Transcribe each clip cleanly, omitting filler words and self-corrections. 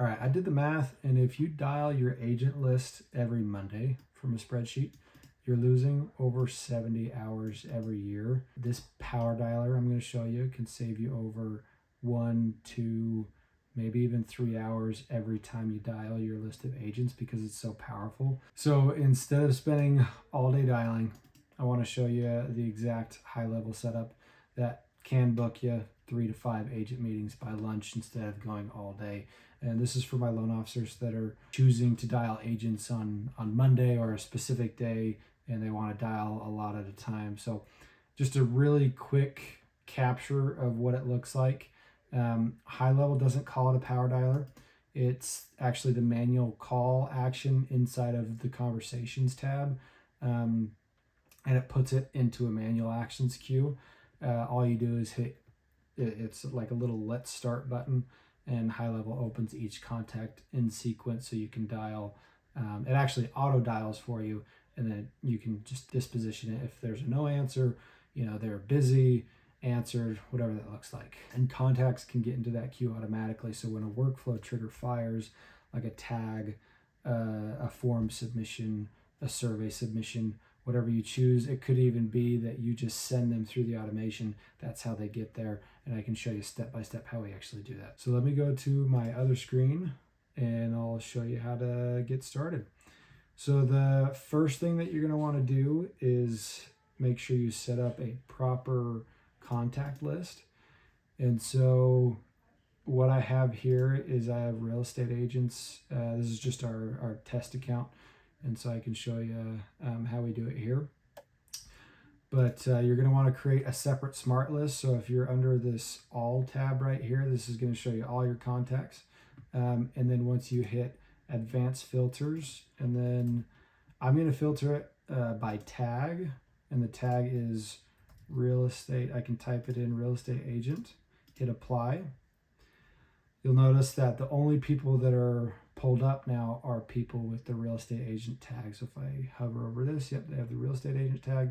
All right, I did the math, and if you dial your agent list every Monday from a spreadsheet, you're losing over 70 hours every year. This power dialer I'm going to show you can save you over 1, 2, maybe even 3 hours every time you dial your list of agents because it's so powerful. So instead of spending all day dialing, I want to show you the exact HighLevel setup that can book you 3 to 5 agent meetings by lunch instead of going all day. And this is for my loan officers that are choosing to dial agents on Monday or a specific day, and they want to dial a lot at a time. So just a really quick capture of what it looks like. HighLevel doesn't call it a power dialer. It's actually the manual call action inside of the conversations tab. And it puts it into a manual actions queue. All you do is hit, it's like a little let's start button, and HighLevel opens each contact in sequence so you can dial. It actually auto dials for you, and then you can just disposition it if there's a no answer, they're busy, answered, whatever that looks like. And contacts can get into that queue automatically. So when a workflow trigger fires, like a tag, a form submission, a survey submission, whatever you choose, it could even be that you just send them through the automation. That's how they get there. And I can show you step by step how we actually do that. So let me go to my other screen and I'll show you how to get started. So the first thing that you're going to want to do is make sure you set up a proper contact list. And so what I have here is I have real estate agents. This is just our test account. And so I can show you how we do it here. But you're going to want to create a separate smart list. So if you're under this all tab right here, this is going to show you all your contacts. And then once you hit advanced filters, and then I'm going to filter it by tag, and the tag is real estate. I can type it in real estate agent, hit apply. You'll notice that the only people that are pulled up now are people with the real estate agent tag. So if I hover over this, yep, they have the real estate agent tag.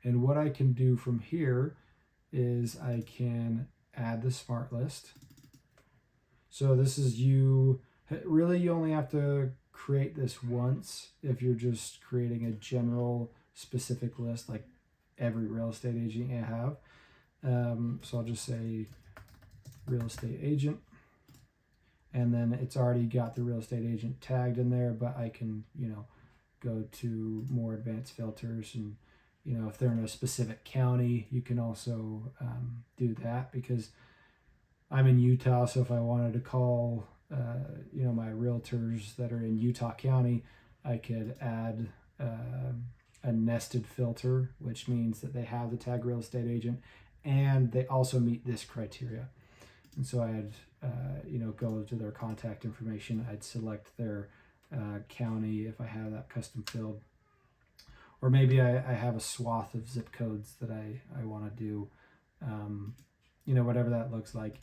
And what I can do from here is I can add the smart list. So this is you only have to create this once if you're just creating a general specific list like every real estate agent you have. So I'll just say real estate agent, and then it's already got the real estate agent tagged in there, but I can, go to more advanced filters, and, if they're in a specific county, you can also do that, because I'm in Utah. So if I wanted to call, my realtors that are in Utah County, I could add a nested filter, which means that they have the tag real estate agent and they also meet this criteria. And so I'd, go to their contact information. I'd select their county if I have that custom filled. Or maybe I have a swath of zip codes that I want to do, whatever that looks like.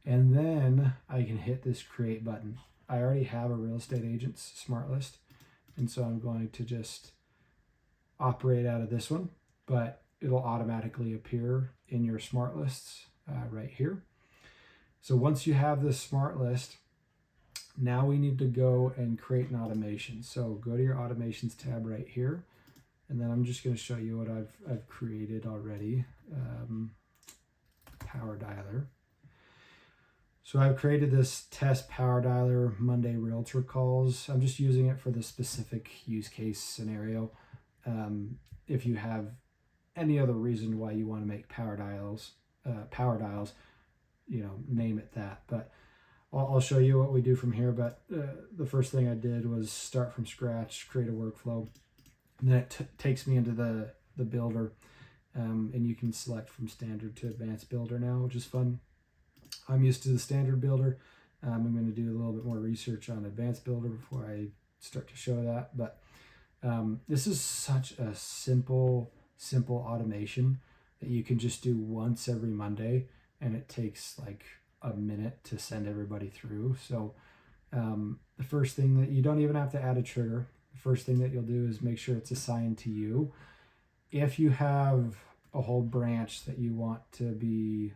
And then I can hit this create button. I already have a real estate agent's smart list. And so I'm going to just operate out of this one, but it'll automatically appear in your smart lists right here. So once you have this smart list, now we need to go and create an automation. So go to your automations tab right here, and then I'm just going to show you what I've created already. Power dialer. So I've created this test power dialer Monday realtor calls. I'm just using it for the specific use case scenario. If you have any other reason why you want to make power dials, name it that. But I'll show you what we do from here. But the first thing I did was start from scratch, create a workflow. And then it takes me into the builder. And you can select from standard to advanced builder now, which is fun. I'm used to the standard builder. I'm going to do a little bit more research on advanced builder before I start to show that. But this is such a simple automation that you can just do once every Monday, and it takes like a minute to send everybody through. So the first thing that you don't even have to add a trigger. The first thing that you'll do is make sure it's assigned to you. If you have a whole branch that you want to be,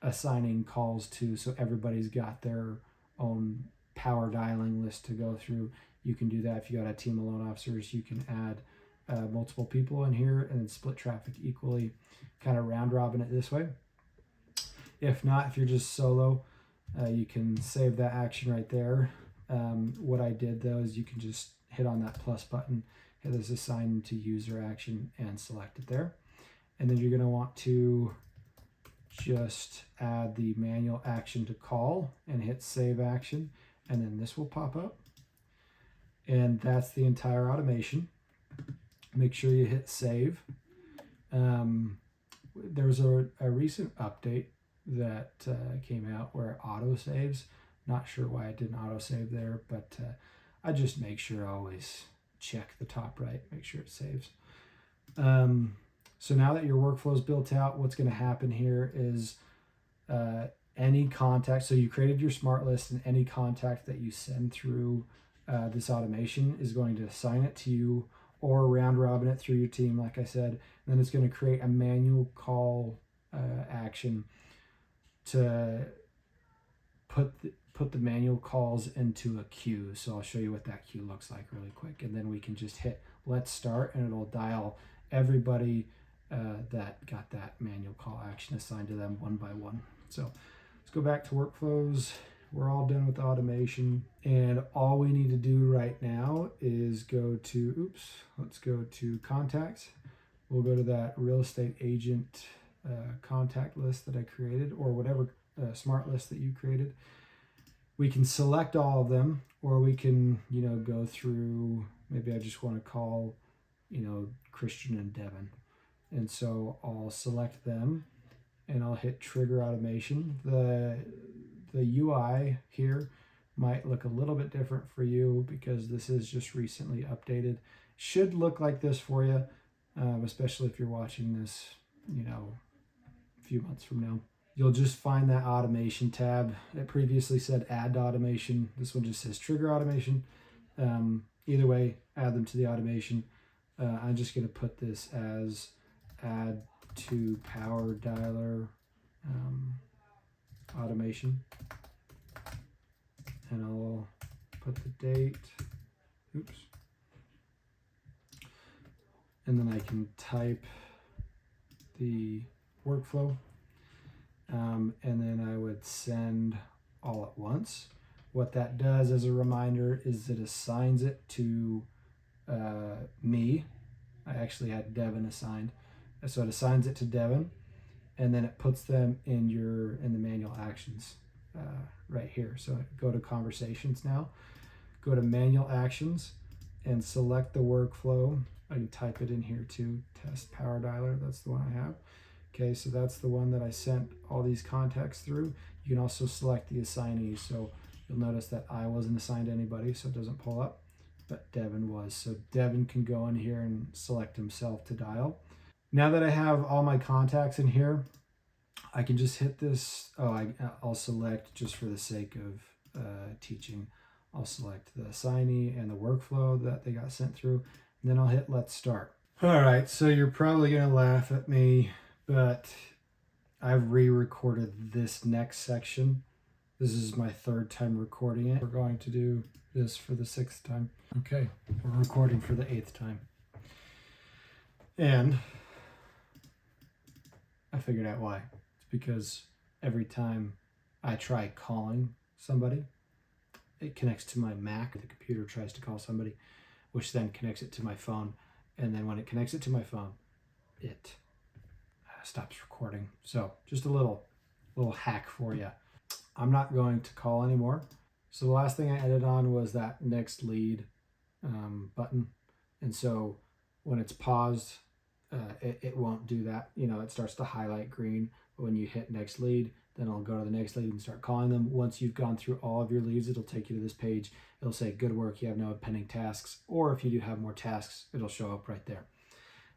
assigning calls to, so everybody's got their own power dialing list to go through. You can do that if you got a team of loan officers. You can add multiple people in here and then split traffic equally, kind of round robin it this way. If not, if you're just solo, you can save that action right there. What I did though is you can just hit on that plus button, hit this assign to user action and select it there. And then you're going to want to just add the manual action to call and hit save action, and then this will pop up. And that's the entire automation. Make sure you hit save. There's a recent update that came out where it auto saves. Not sure why it didn't auto save there, but I just make sure I always check the top right, make sure it saves. So now that your workflow is built out, what's going to happen here is any contact, so you created your smart list, and any contact that you send through this automation is going to assign it to you or round robin it through your team, like I said. And then it's going to create a manual call action to put the manual calls into a queue. So I'll show you what that queue looks like really quick. And then we can just hit let's start, and it'll dial everybody that got that manual call action assigned to them one by one. So let's go back to workflows. We're all done with automation, and all we need to do right now is go to, let's go to contacts. We'll go to that real estate agent contact list that I created, or whatever smart list that you created. We can select all of them, or we can, go through, maybe I just want to call, Christian and Devin. And so I'll select them and I'll hit trigger automation. The UI here might look a little bit different for you because this is just recently updated. Should look like this for you, especially if you're watching this, a few months from now. You'll just find that automation tab. It previously said add automation. This one just says trigger automation. Either way, add them to the automation. I'm just going to put this as add to power dialer automation, and I'll put the date, and then I can type the workflow, and then I would send all at once. What that does as a reminder is it assigns it to me. I actually had Devin assigned, so it assigns it to Devin, and then it puts them in the manual actions right here. So go to conversations now, go to manual actions, and select the workflow. I can type it in here too, test power dialer. That's the one I have. Okay, so that's the one that I sent all these contacts through. You can also select the assignees. So you'll notice that I wasn't assigned to anybody, so it doesn't pull up, but Devin was. So Devin can go in here and select himself to dial. Now that I have all my contacts in here, I can just hit this. I'll select, just for the sake of teaching, I'll select the assignee and the workflow that they got sent through, and then I'll hit let's start. All right, so you're probably gonna laugh at me, but I've re-recorded this next section. This is my third time recording it. We're going to do this for the 6th time. Okay, we're recording for the 8th time. And I figured out why. It's because every time I try calling somebody, it connects to my Mac. The computer tries to call somebody, which then connects it to my phone. And then when it connects it to my phone, it stops recording. So just a little hack for you. I'm not going to call anymore. So the last thing I added on was that next lead button. And so when it's paused, it won't do that. It starts to highlight green. But when you hit next lead, then I'll go to the next lead and start calling them. Once you've gone through all of your leads, it'll take you to this page. It'll say, good work, you have no pending tasks. Or if you do have more tasks, it'll show up right there.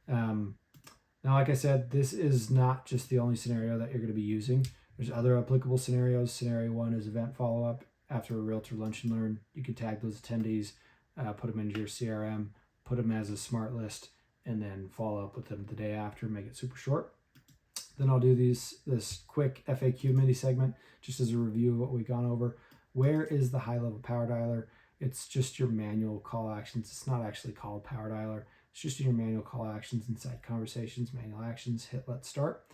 Now, like I said, this is not just the only scenario that you're going to be using. There's other applicable scenarios. Scenario 1 is event follow-up. After a realtor lunch and learn, you can tag those attendees, put them into your CRM, put them as a smart list, and then follow up with them the day after, make it super short. Then I'll do this quick FAQ mini segment just as a review of what we've gone over. Where is the HighLevel Power Dialer? It's just your manual call actions. It's not actually called Power Dialer. It's just your manual call actions inside conversations, manual actions, hit let's start.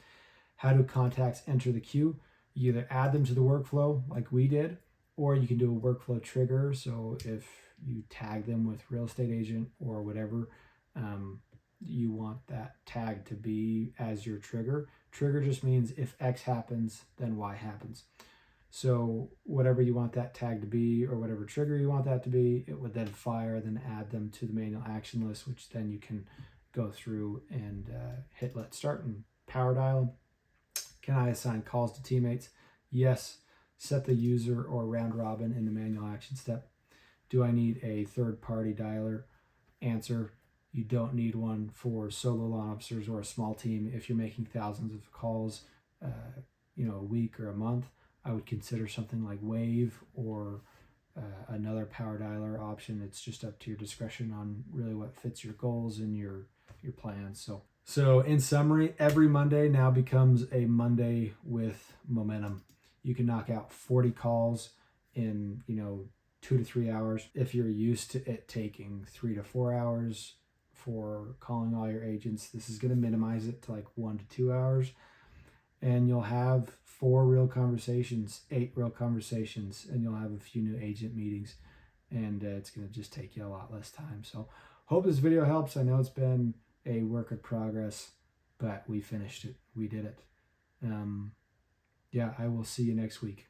How do contacts enter the queue? You either add them to the workflow like we did, or you can do a workflow trigger. So if you tag them with real estate agent or whatever, you want that tag to be as your trigger. Trigger just means if X happens, then Y happens. So whatever you want that tag to be or whatever trigger you want that to be, it would then fire, then add them to the manual action list, which then you can go through and hit let's start and power dial. Can I assign calls to teammates? Yes. Set the user or round robin in the manual action step. Do I need a third-party dialer? Answer, you don't need one for solo loan officers or a small team. If you're making thousands of calls, a week or a month, I would consider something like Wave or another power dialer option. It's just up to your discretion on really what fits your goals and your plans. So in summary, every Monday now becomes a Monday with momentum. You can knock out 40 calls in 2 to 3 hours. If you're used to it taking 3 to 4 hours for calling all your agents, this is going to minimize it to like 1 to 2 hours. And you'll have 4 real conversations, 8 real conversations, and you'll have a few new agent meetings. And it's going to just take you a lot less time. So hope this video helps. I know it's been a work in progress, but we finished it. We did it. I will see you next week.